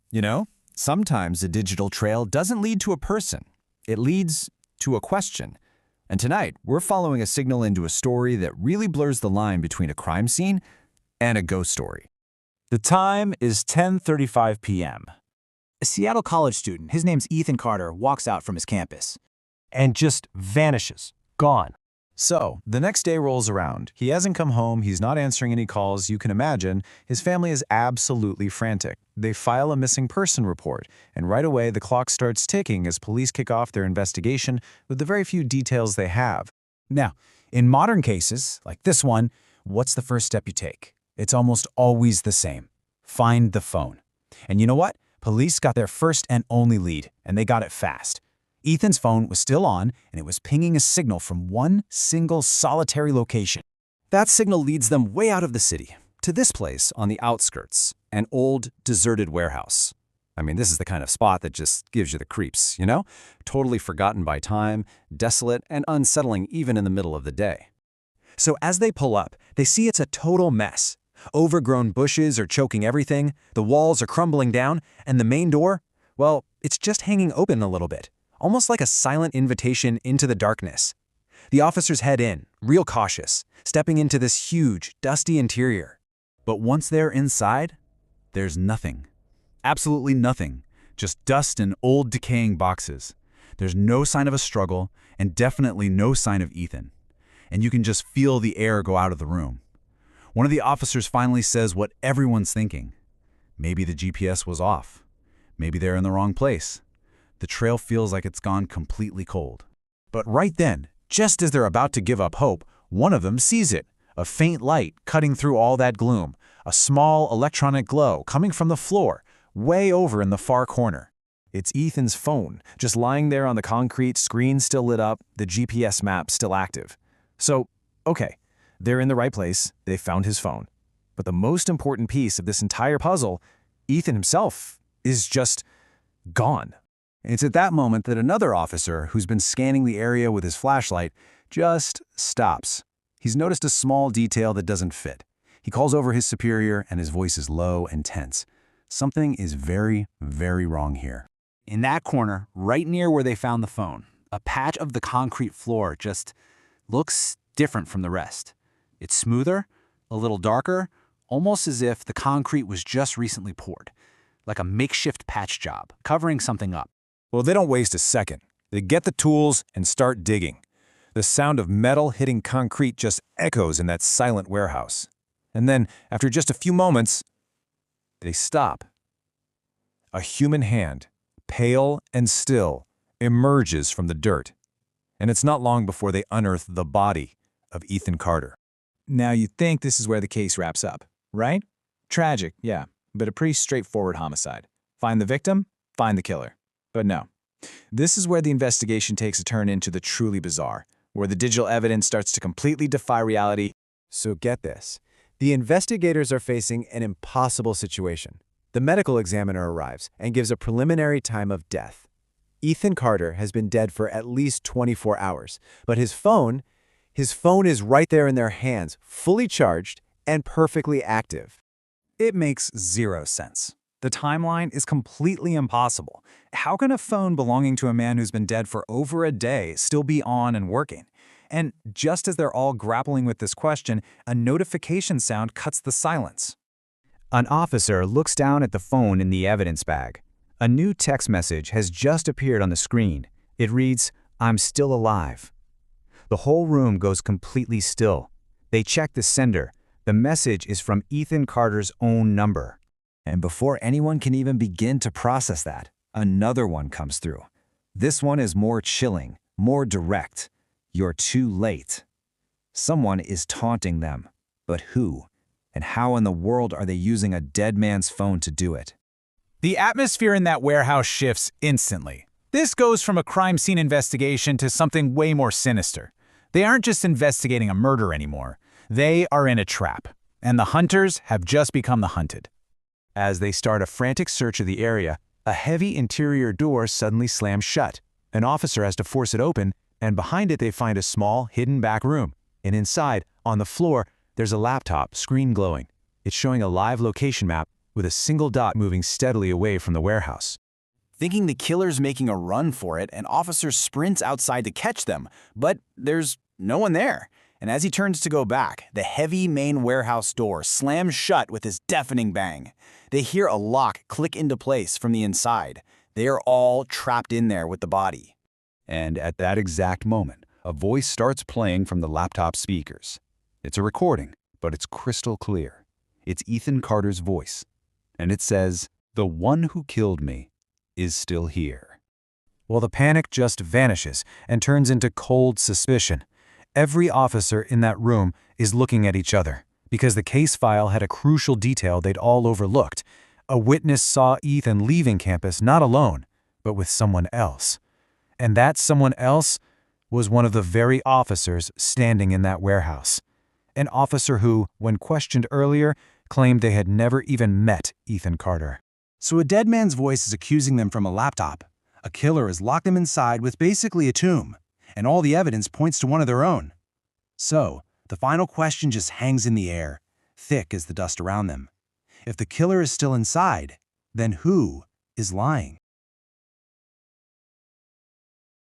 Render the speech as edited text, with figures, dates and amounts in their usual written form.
You know, sometimes a digital trail doesn't lead to a person. It leads to a question. And tonight, we're following a signal into a story that really blurs the line between a crime scene and a ghost story. The time is 10:35 p.m. A Seattle college student, his name's Ethan Carter, walks out from his campus. and just vanishes. Gone. So, the next day rolls around. He hasn't come home, he's not answering any calls. You can imagine, his family is absolutely frantic. They file a missing person report, and right away the clock starts ticking as police kick off their investigation with the very few details they have. Now, in modern cases, like this one, what's the first step you take? It's almost always the same. Find the phone. And you know what? Police got their first and only lead, and they got it fast. Ethan's phone was still on, and it was pinging a signal from one single solitary location. That signal leads them way out of the city, to this place on the outskirts, an old, deserted warehouse. I mean, this is the kind of spot that just gives you the creeps, you know? Totally forgotten by time, desolate, and unsettling even in the middle of the day. So as they pull up, they see it's a total mess. Overgrown bushes are choking everything, the walls are crumbling down, and the main door, well, it's just hanging open a little bit, almost like a silent invitation into the darkness. The officers head in, real cautious, stepping into this huge, dusty interior. But once they're inside, there's nothing. Absolutely nothing. Just dust and old decaying boxes. There's no sign of a struggle, and definitely no sign of Ethan. And you can just feel the air go out of the room. One of the officers finally says what everyone's thinking. Maybe the GPS was off. Maybe they're in the wrong place. The trail feels like it's gone completely cold. But right then, just as they're about to give up hope, one of them sees it. A faint light cutting through all that gloom. A small electronic glow coming from the floor, way over in the far corner. It's Ethan's phone, just lying there on the concrete, screen still lit up, the GPS map still active. So, okay, they're in the right place, they found his phone. But the most important piece of this entire puzzle, Ethan himself, is just gone. And it's at that moment that another officer, who's been scanning the area with his flashlight, just stops. He's noticed a small detail that doesn't fit. He calls over his superior, and his voice is low and tense. Something is very, very wrong here. In that corner, right near where they found the phone, a patch of the concrete floor just looks different from the rest. It's smoother, a little darker, almost as if the concrete was just recently poured, like a makeshift patch job, covering something up. Well, they don't waste a second. They get the tools and start digging. The sound of metal hitting concrete just echoes in that silent warehouse. And then, after just a few moments, they stop. A human hand, pale and still, emerges from the dirt. And it's not long before they unearth the body of Ethan Carter. Now you'd think this is where the case wraps up, right? Tragic, yeah, but a pretty straightforward homicide. Find the victim, find the killer. But no. This is where the investigation takes a turn into the truly bizarre, where the digital evidence starts to completely defy reality. So get this. The investigators are facing an impossible situation. The medical examiner arrives and gives a preliminary time of death. Ethan Carter has been dead for at least 24 hours, but his phone is right there in their hands, fully charged and perfectly active. It makes zero sense. The timeline is completely impossible. How can a phone belonging to a man who's been dead for over a day still be on and working? And just as they're all grappling with this question, a notification sound cuts the silence. An officer looks down at the phone in the evidence bag. A new text message has just appeared on the screen. It reads, "I'm still alive." The whole room goes completely still. They check the sender. The message is from Ethan Carter's own number. And before anyone can even begin to process that, another one comes through. This one is more chilling, more direct. You're too late. Someone is taunting them. But who? And how in the world are they using a dead man's phone to do it? The atmosphere in that warehouse shifts instantly. This goes from a crime scene investigation to something way more sinister. They aren't just investigating a murder anymore. They are in a trap. And the hunters have just become the hunted. As they start a frantic search of the area, a heavy interior door suddenly slams shut. An officer has to force it open, and behind it they find a small, hidden back room. And inside, on the floor, there's a laptop, screen glowing. It's showing a live location map with a single dot moving steadily away from the warehouse. Thinking the killer's making a run for it, an officer sprints outside to catch them, but there's no one there. And as he turns to go back, the heavy main warehouse door slams shut with this deafening bang. They hear a lock click into place from the inside. They are all trapped in there with the body. And at that exact moment, a voice starts playing from the laptop speakers. It's a recording, but it's crystal clear. It's Ethan Carter's voice. And it says, "The one who killed me is still here." Well, the panic just vanishes and turns into cold suspicion. Every officer in that room is looking at each other because the case file had a crucial detail they'd all overlooked. A witness saw Ethan leaving campus not alone, but with someone else. And that someone else was one of the very officers standing in that warehouse. An officer who, when questioned earlier, claimed they had never even met Ethan Carter. So a dead man's voice is accusing them from a laptop. A killer has locked them inside with basically a tomb, and all the evidence points to one of their own. So, the final question just hangs in the air, thick as the dust around them. If the killer is still inside, then who is lying?